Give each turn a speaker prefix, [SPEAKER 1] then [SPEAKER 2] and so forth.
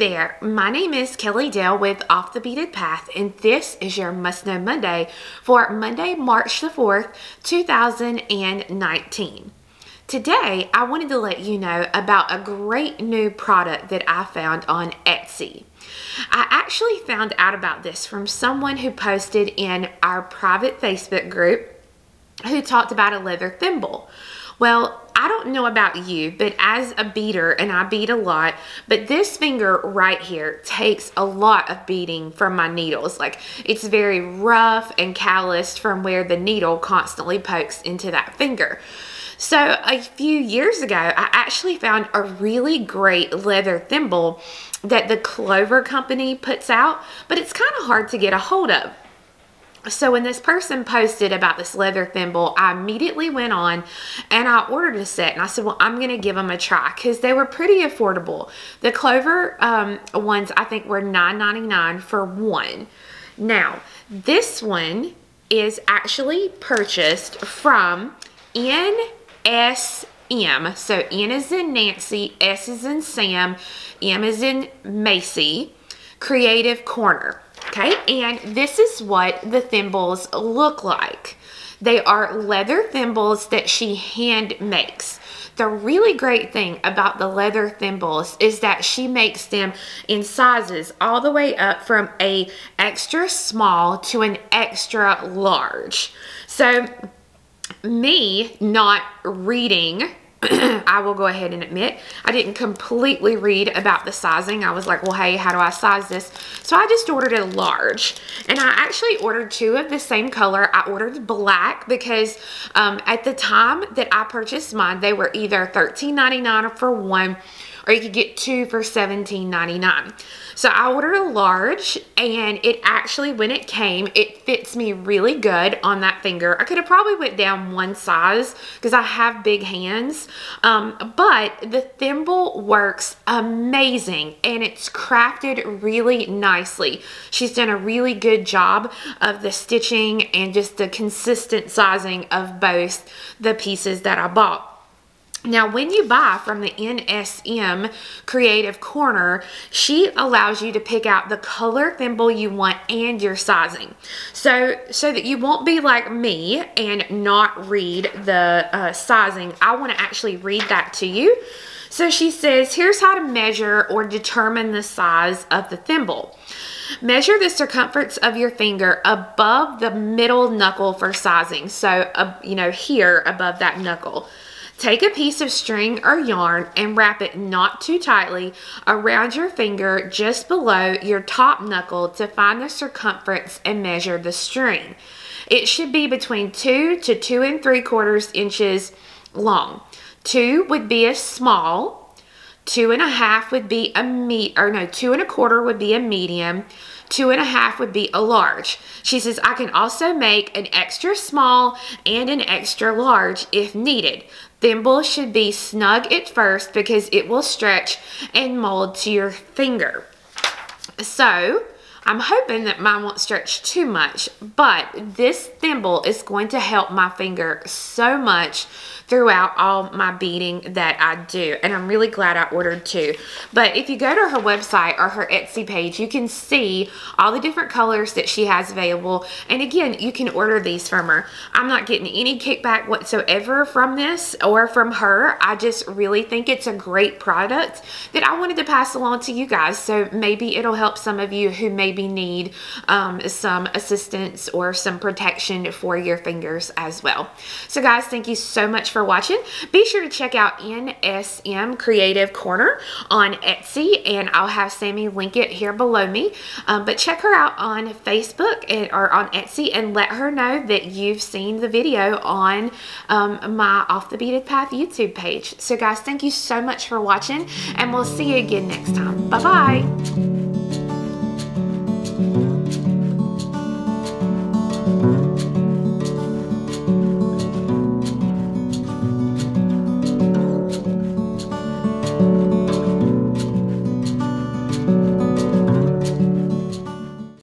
[SPEAKER 1] there, my name is Kelly Dale with Off the Beaded Path, and this is your Must Know Monday for Monday, March the 4th, 2019. Today, I wanted to let you know about a great new product that I found on Etsy. I actually found out about this from someone who posted in our private Facebook group who talked about a leather thimble. Well, I don't know about you, but as a beader, and I bead a lot, but this finger right here takes a lot of beating from my needles. Like, it's very rough and calloused from where the needle constantly pokes into that finger. So a few years ago, I actually found a really great leather thimble that the Clover company puts out, but it's kind of hard to get a hold of. So when this person posted about this leather thimble, I immediately went on and I ordered a set, and I said, well, I'm going to give them a try because they were pretty affordable. The Clover ones, I think, were $9.99 for one. Now, this one is actually purchased from NSM. So N is in Nancy, S is in Sam, M is in Macy, Creative Corner. Okay, and this is what the thimbles look like. They are leather thimbles that she hand makes. The really great thing about the leather thimbles is that she makes them in sizes all the way up from a extra small to an extra large. So me not reading, I will go ahead and admit, I didn't completely read about the sizing. I was like, well, hey, how do I size this? So I just ordered a large, and I actually ordered two of the same color. I ordered black because at the time that I purchased mine, they were either $13.99 for one, or you could get two for $17.99. So I ordered a large, and it actually, when it came, it fits me really good on that finger. I could have probably went down one size because I have big hands, but the thimble works amazing, and it's crafted really nicely. She's done a really good job of the stitching and just the consistent sizing of both the pieces that I bought. Now, when you buy from the NSM Creative Corner, she allows you to pick out the color thimble you want and your sizing. So that you won't be like me and not read the sizing. I want to actually read that to you. So she says, here's how to measure or determine the size of the thimble. Measure the circumference of your finger above the middle knuckle for sizing. So, you know, here above that knuckle. Take a piece of string or yarn and wrap it not too tightly around your finger just below your top knuckle to find the circumference and measure the string. It should be between 2 to 2 3/4 inches long. 2 would be a small, 2 1/2 would be a 2 1/4 would be a medium, 2 1/2 would be a large. She says, I can also make an extra small and an extra large if needed. Thimble should be snug at first because it will stretch and mold to your finger. So I'm hoping that mine won't stretch too much, but this thimble is going to help my finger so much throughout all my beading that I do, and I'm really glad I ordered two. But if you go to her website or her Etsy page, you can see all the different colors that she has available, and again, you can order these from her. I'm not getting any kickback whatsoever from this or from her. I just really think it's a great product that I wanted to pass along to you guys, so maybe it'll help some of you who maybe need some assistance or some protection for your fingers as well. So guys, thank you so much for watching. Be sure to check out NSM Creative Corner on Etsy, and I'll have Sammy link it here below me. But check her out on Facebook or on Etsy, and let her know that you've seen the video on my Off the Beaded Path YouTube page. So guys, thank you so much for watching, and we'll see you again next time. Bye-bye.